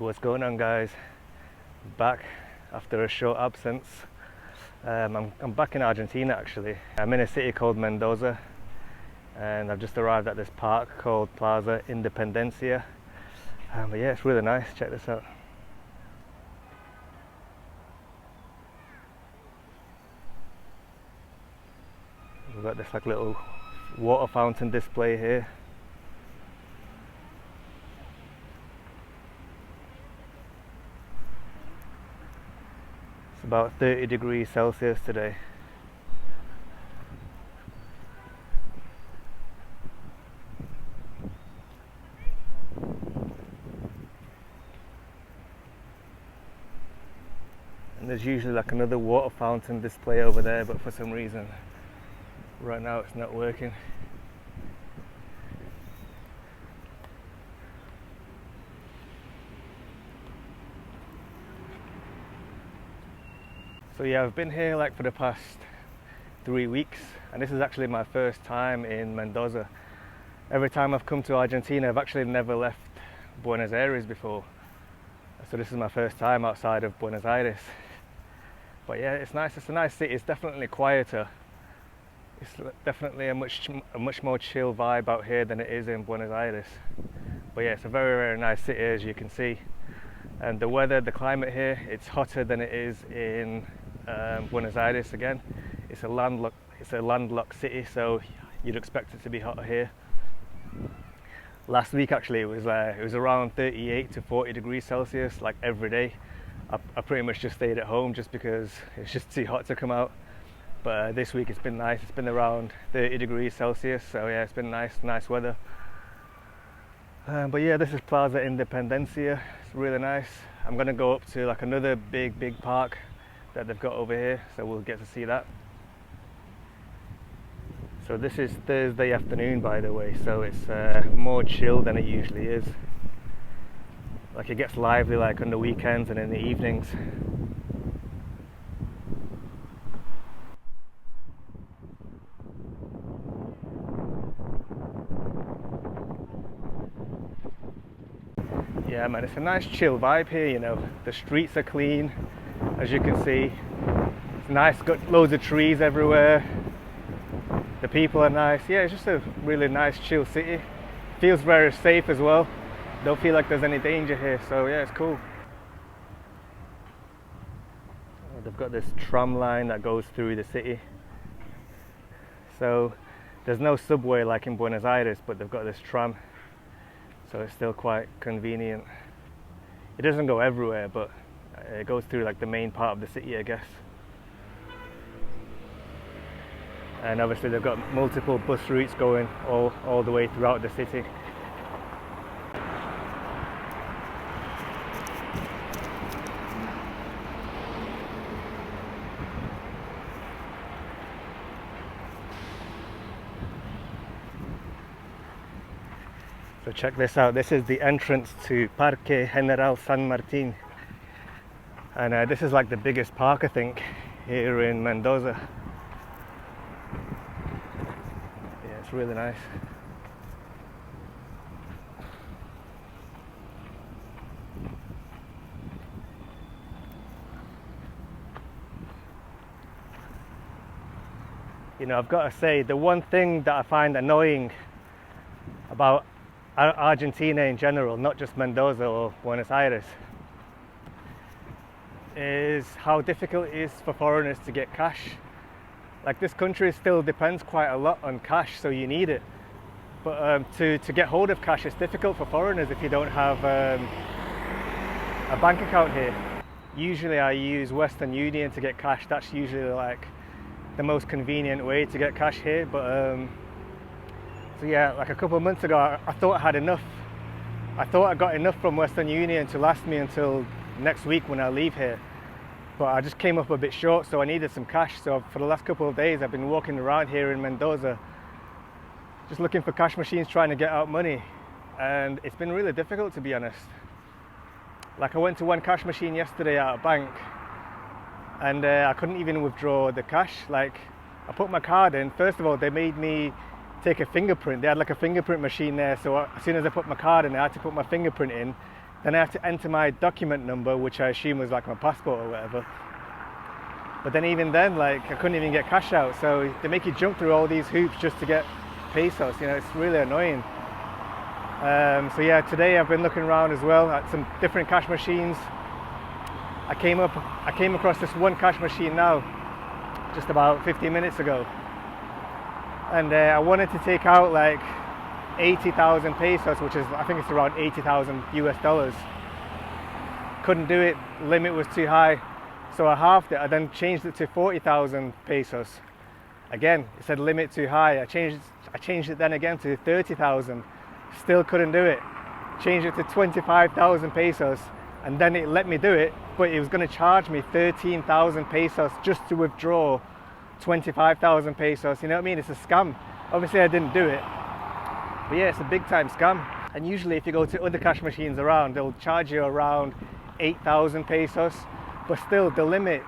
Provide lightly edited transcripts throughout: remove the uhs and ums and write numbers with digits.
What's going on, guys? Back after a short absence. I'm back in Argentina actually. I'm in a city called Mendoza and I've just arrived at this park called Plaza Independencia. But yeah, it's really nice. Check this out. We've got this like little water fountain display here. It's about 30 degrees Celsius today. And there's usually like another water fountain display over there, but for some reason right now it's not working. So yeah, I've been here like for the past 3 weeks, and this is actually my first time in Mendoza. Every time I've come to Argentina, I've actually never left Buenos Aires before. So this is my first time outside of Buenos Aires. But yeah, it's nice. It's a nice city. It's definitely quieter. It's definitely a much more chill vibe out here than it is in Buenos Aires. But yeah, it's a very, very nice city, as you can see. And the weather, the climate here, it's hotter than it is in Buenos Aires. Again, it's a landlocked city, so you'd expect it to be hotter here. Last week actually it was around 38 to 40 degrees Celsius like every day. I pretty much just stayed at home just because it's just too hot to come out. But this week it's been nice. It's been around 30 degrees Celsius, so yeah, it's been nice weather. But yeah, this is Plaza Independencia. It's really nice. I'm gonna go up to like another big park that they've got over here, so we'll get to see that. So this is Thursday afternoon, by the way, so it's more chill than it usually is. Like it gets lively like on the weekends and in the evenings. Yeah man, it's a nice chill vibe here, you know. The streets are clean, as you can see. It's nice, got loads of trees everywhere. The people are nice. Yeah, it's just a really nice chill city. Feels very safe as well. Don't feel like there's any danger here, so yeah, it's cool. They've got this tram line that goes through the city. So there's no subway like in Buenos Aires, but they've got this tram. So it's still quite convenient. It doesn't go everywhere, but it goes through like the main part of the city, I guess. And obviously they've got multiple bus routes going all the way throughout the city. So check this out. This is the entrance to Parque General San Martin. And this is like the biggest park, I think, here in Mendoza. Yeah, it's really nice. You know, I've got to say, the one thing that I find annoying about Argentina in general, not just Mendoza or Buenos Aires, is how difficult it is for foreigners to get cash. Like this country still depends quite a lot on cash, so you need it. But to get hold of cash, it's difficult for foreigners if you don't have a bank account here. Usually I use Western Union to get cash. That's usually like the most convenient way to get cash here. But so yeah, like a couple of months ago, I thought I had enough. I thought I got enough from Western Union to last me until next week when I leave here. But I just came up a bit short, so I needed some cash. So for the last couple of days, I've been walking around here in Mendoza, just looking for cash machines, trying to get out money. And it's been really difficult, to be honest. Like I went to one cash machine yesterday at a bank, and I couldn't even withdraw the cash. Like I put my card in, first of all, they made me take a fingerprint. They had like a fingerprint machine there, so as soon as I put my card in, I had to put my fingerprint in. Then I have to enter my document number, which I assume was like my passport or whatever. But then even then, like, I couldn't even get cash out. So they make you jump through all these hoops just to get pesos. You know, it's really annoying. So yeah, today I've been looking around as well at some different cash machines. I came across this one cash machine now, just about 15 minutes ago. And I wanted to take out like 80,000 pesos, which is, I think it's around 80,000 US dollars. Couldn't do it, limit was too high. So I halved it. I then changed it to 40,000 pesos. Again, it said limit too high. I changed it then again to 30,000. Still couldn't do it. Changed it to 25,000 pesos, and then it let me do it, but it was going to charge me 13,000 pesos just to withdraw 25,000 pesos. You know what I mean? It's a scam. Obviously I didn't do it, but yeah, it's a big time scam. And usually if you go to other cash machines around, they'll charge you around 8,000 pesos, but still the limit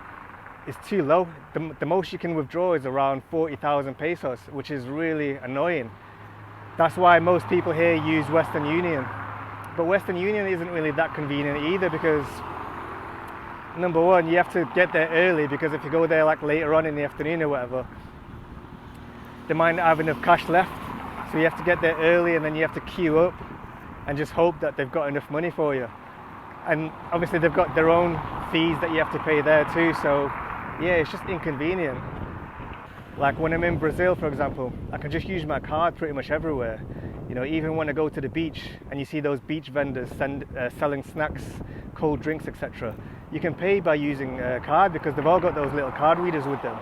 is too low. The most you can withdraw is around 40,000 pesos, which is really annoying. That's why most people here use Western Union. But Western Union isn't really that convenient either, because number one, you have to get there early, because if you go there like later on in the afternoon or whatever, they might not have enough cash left. So you have to get there early, and then you have to queue up and just hope that they've got enough money for you. And obviously they've got their own fees that you have to pay there too. So yeah, it's just inconvenient. Like when I'm in Brazil, for example, I can just use my card pretty much everywhere. You know, even when I go to the beach and you see those beach vendors selling snacks, cold drinks, etc. You can pay by using a card, because they've all got those little card readers with them.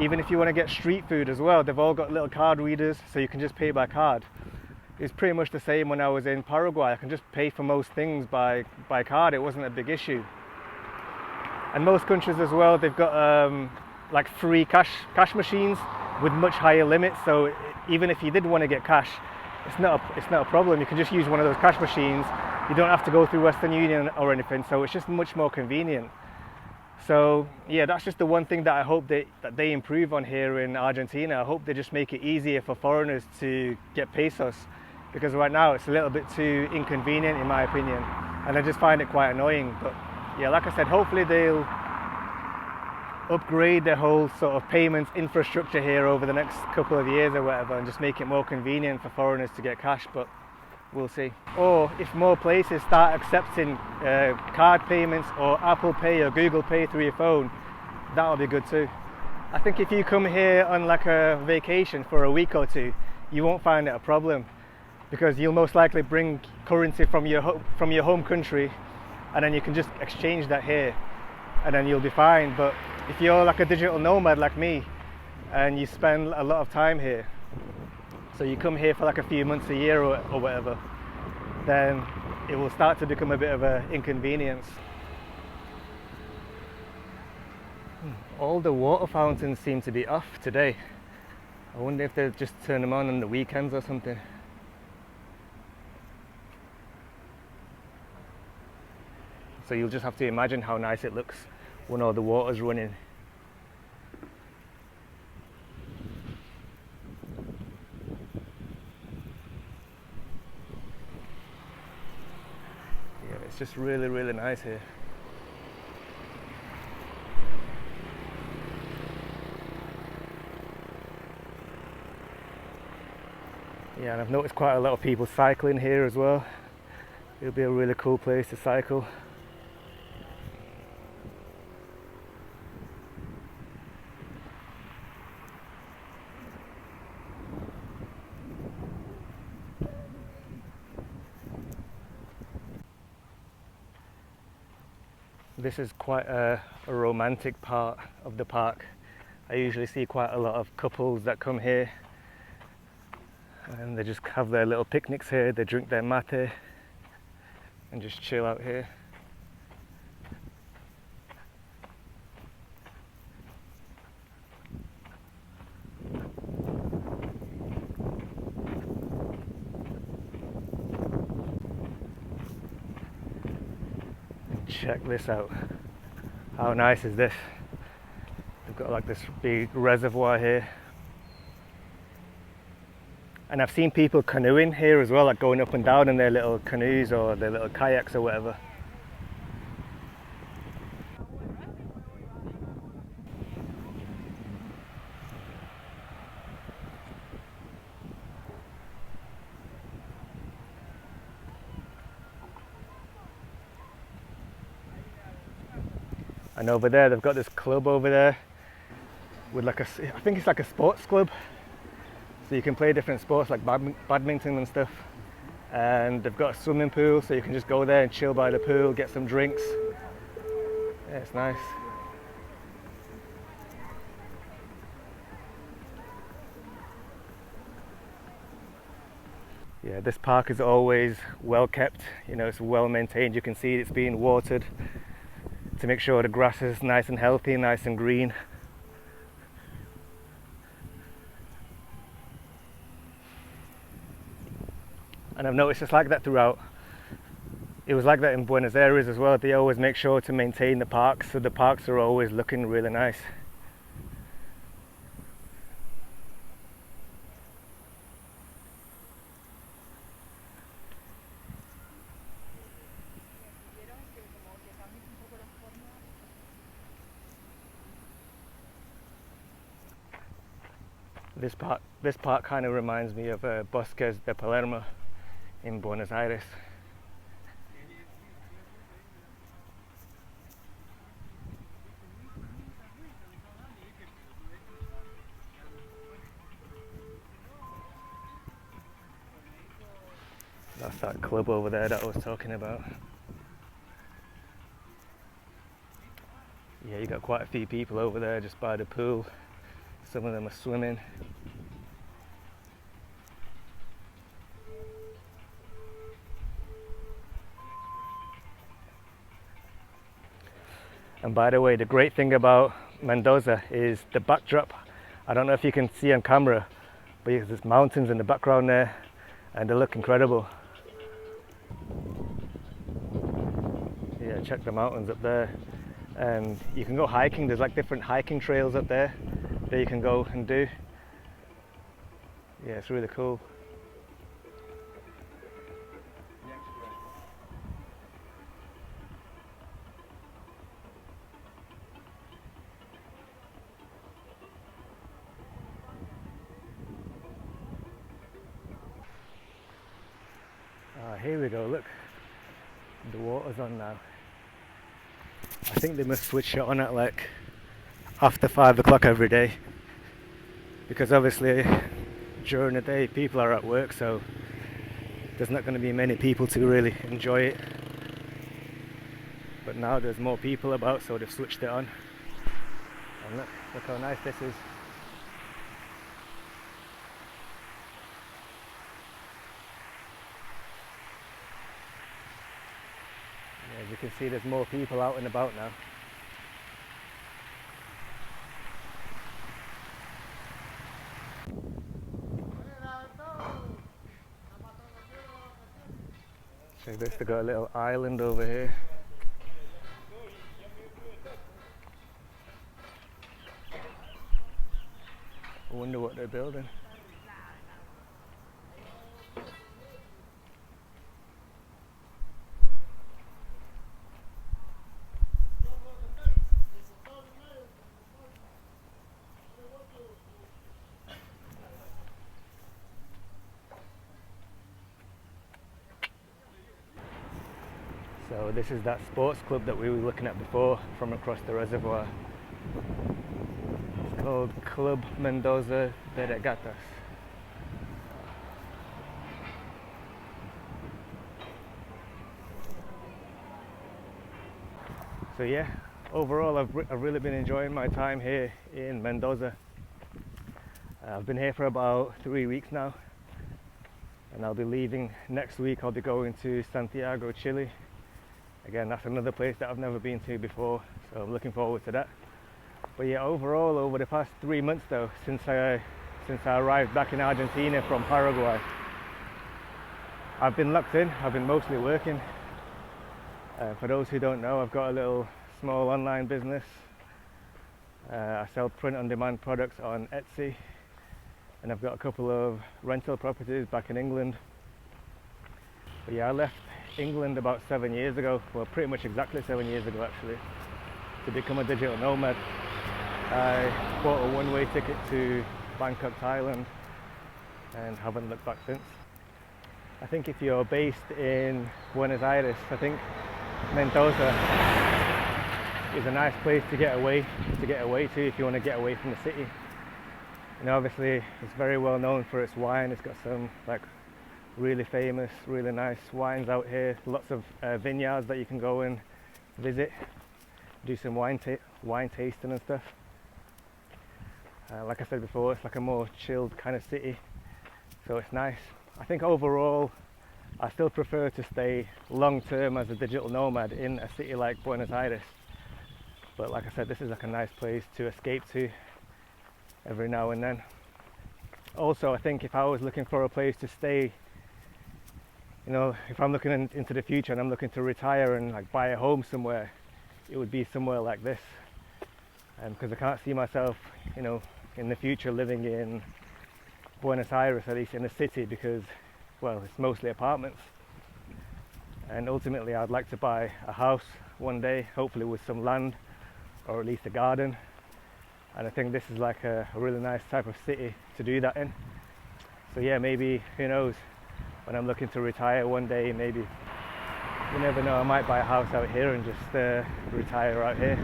Even if you want to get street food as well, they've all got little card readers, so you can just pay by card. It's pretty much the same when I was in Paraguay. I can just pay for most things by card. It wasn't a big issue. And most countries as well, they've got like free cash machines with much higher limits. So even if you did want to get cash, it's not a problem. You can just use one of those cash machines. You don't have to go through Western Union or anything. So it's just much more convenient. So yeah, that's just the one thing that I hope that they improve on here in Argentina. I hope they just make it easier for foreigners to get pesos, because right now it's a little bit too inconvenient in my opinion, and I just find it quite annoying. But yeah, like I said, hopefully they'll upgrade their whole sort of payments infrastructure here over the next couple of years or whatever, and just make it more convenient for foreigners to get cash. But we'll see. Or if more places start accepting card payments or Apple Pay or Google Pay through your phone, that'll be good too. I think if you come here on like a vacation for a week or two, you won't find it a problem, because you'll most likely bring currency from your home country, and then you can just exchange that here, and then you'll be fine. But if you're like a digital nomad like me, and you spend a lot of time here, so you come here for like a few months a year or whatever, then it will start to become a bit of an inconvenience. All the water fountains seem to be off today. I wonder if they just turn them on the weekends or something. So you'll just have to imagine how nice it looks when all the water's running. Yeah, it's just really, really nice here. Yeah, and I've noticed quite a lot of people cycling here as well. It'll be a really cool place to cycle. This is quite a romantic part of the park. I usually see quite a lot of couples that come here, and they just have their little picnics here. They drink their mate and just chill out here. Check this out. How nice is this? They've got like this big reservoir here. And I've seen people canoeing here as well, like going up and down in their little canoes or their little kayaks or whatever. And over there they've got this club over there with like I think it's like a sports club, so you can play different sports like badminton and stuff. And they've got a swimming pool, so you can just go there and chill by the pool, get some drinks. Yeah, it's nice. Yeah, this park is always well kept, you know, it's well maintained. You can see it's being watered to make sure the grass is nice and healthy, nice and green. And I've noticed it's like that throughout. It was like that in Buenos Aires as well. They always make sure to maintain the parks, so the parks are always looking really nice. This part kind of reminds me of Bosques de Palermo in Buenos Aires. That's that club over there that I was talking about. Yeah, you got quite a few people over there just by the pool. Some of them are swimming. And by the way, the great thing about Mendoza is the backdrop. I don't know if you can see on camera, but there's mountains in the background there and they look incredible. Yeah, check the mountains up there. And you can go hiking. There's like different hiking trails up there that you can go and do. Yeah, it's really cool. Here we go, look, the water's on now. I think they must switch it on at like after 5 o'clock every day, because obviously during the day people are at work, so there's not going to be many people to really enjoy it. But now there's more people about, so they've switched it on. And look how nice this is. As you can see, there's more people out and about now. Check this, they've got a little island over here. I wonder what they're building. So this is that sports club that we were looking at before from across the reservoir. It's called Club Mendoza de Regatas. So yeah, overall I've really been enjoying my time here in Mendoza. I've been here for about 3 weeks now, and I'll be leaving next week. I'll be going to Santiago, Chile. Again, that's another place that I've never been to before, so I'm looking forward to that. But yeah, overall, over the past 3 months though, since I arrived back in Argentina from Paraguay, I've been locked in. I've been mostly working. For those who don't know, I've got a little small online business. I sell print-on-demand products on Etsy, and I've got a couple of rental properties back in England. But yeah, I left England about 7 years ago, well pretty much exactly 7 years ago actually, to become a digital nomad. I bought a one-way ticket to Bangkok, Thailand, and haven't looked back since. I think if you're based in Buenos Aires, I think Mendoza is a nice place to get away to if you want to get away from the city. And obviously it's very well known for its wine. It's got some like really famous, really nice wines out here. Lots of vineyards that you can go and visit, do some wine tasting and stuff. Like I said before, it's like a more chilled kind of city, so it's nice. I think overall I still prefer to stay long term as a digital nomad in a city like Buenos Aires, but like I said, this is like a nice place to escape to every now and then. Also, I think if I was looking for a place to stay, you know, if I'm looking into the future and I'm looking to retire and like buy a home somewhere, it would be somewhere like this, because I can't see myself, you know, in the future living in Buenos Aires, at least in the city, because, well, it's mostly apartments. And ultimately I'd like to buy a house one day, hopefully with some land or at least a garden. And I think this is like a really nice type of city to do that in. So yeah, maybe, who knows, when I'm looking to retire one day, maybe, you never know, I might buy a house out here and just retire out here.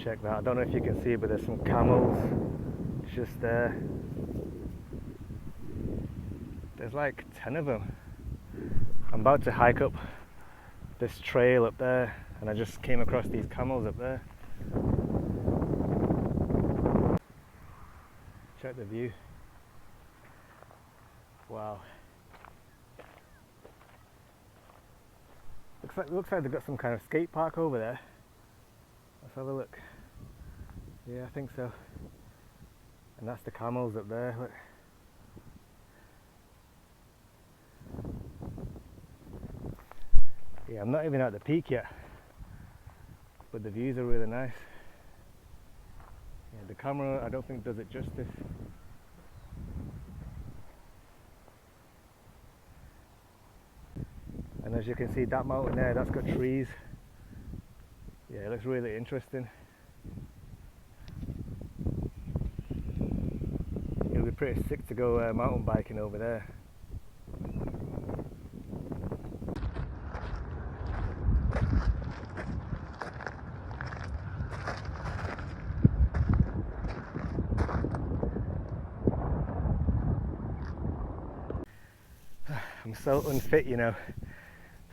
Check that, I don't know if you can see, but there's some camels just there. There's like 10 of them. I'm about to hike up this trail up there, and I just came across these camels up there. Check the view. Wow. Looks like they've got some kind of skate park over there. Let's have a look. Yeah, I think so. And that's the camels up there. Look. Yeah, I'm not even at the peak yet, but the views are really nice. Yeah, the camera I don't think does it justice. And as you can see, that mountain there, that's got trees. Yeah, it looks really interesting. It would be pretty sick to go mountain biking over there. I'm so unfit, you know,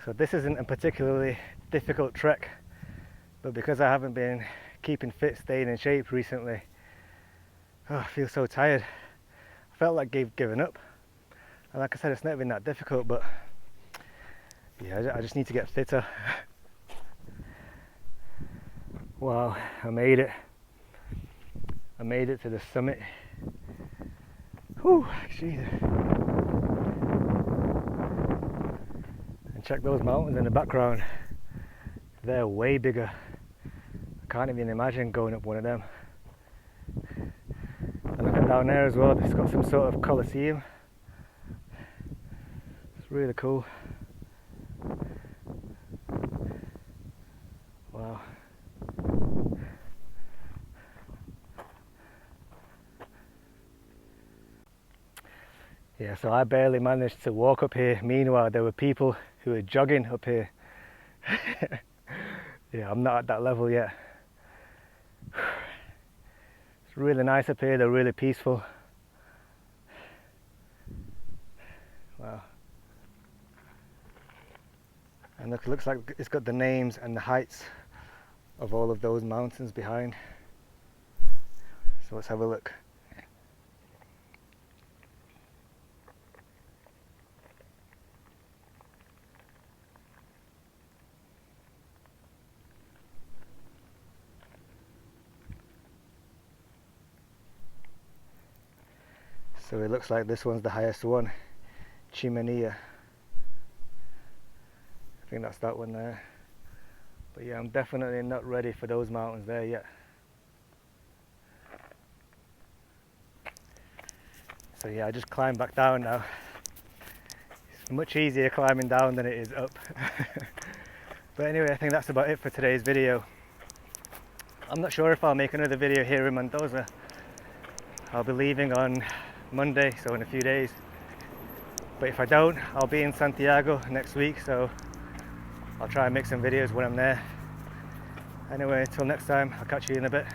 so this isn't a particularly difficult trek, but because I haven't been keeping fit, staying in shape recently, I feel so tired. I felt like giving up, and like I said, it's not even that difficult, but yeah, I just need to get fitter. Wow, I made it to the summit. Whew, Jesus. Check those mountains in the background, they're way bigger. I can't even imagine going up one of them. And looking down there as well, it's got some sort of coliseum. It's really cool. Wow. Yeah, so I barely managed to walk up here. Meanwhile, there were people who were jogging up here. Yeah, I'm not at that level yet. It's really nice up here, they're really peaceful. Wow. And look, it looks like it's got the names and the heights of all of those mountains behind. So let's have a look. So it looks like this one's the highest one, Chimenea. I think that's that one there. But yeah, I'm definitely not ready for those mountains there yet. So yeah, I just climb back down now. It's much easier climbing down than it is up. But anyway, I think that's about it for today's video. I'm not sure if I'll make another video here in Mendoza. I'll be leaving on Monday, so in a few days. But if I don't, I'll be in Santiago next week, so I'll try and make some videos when I'm there. Anyway, until next time, I'll catch you in a bit.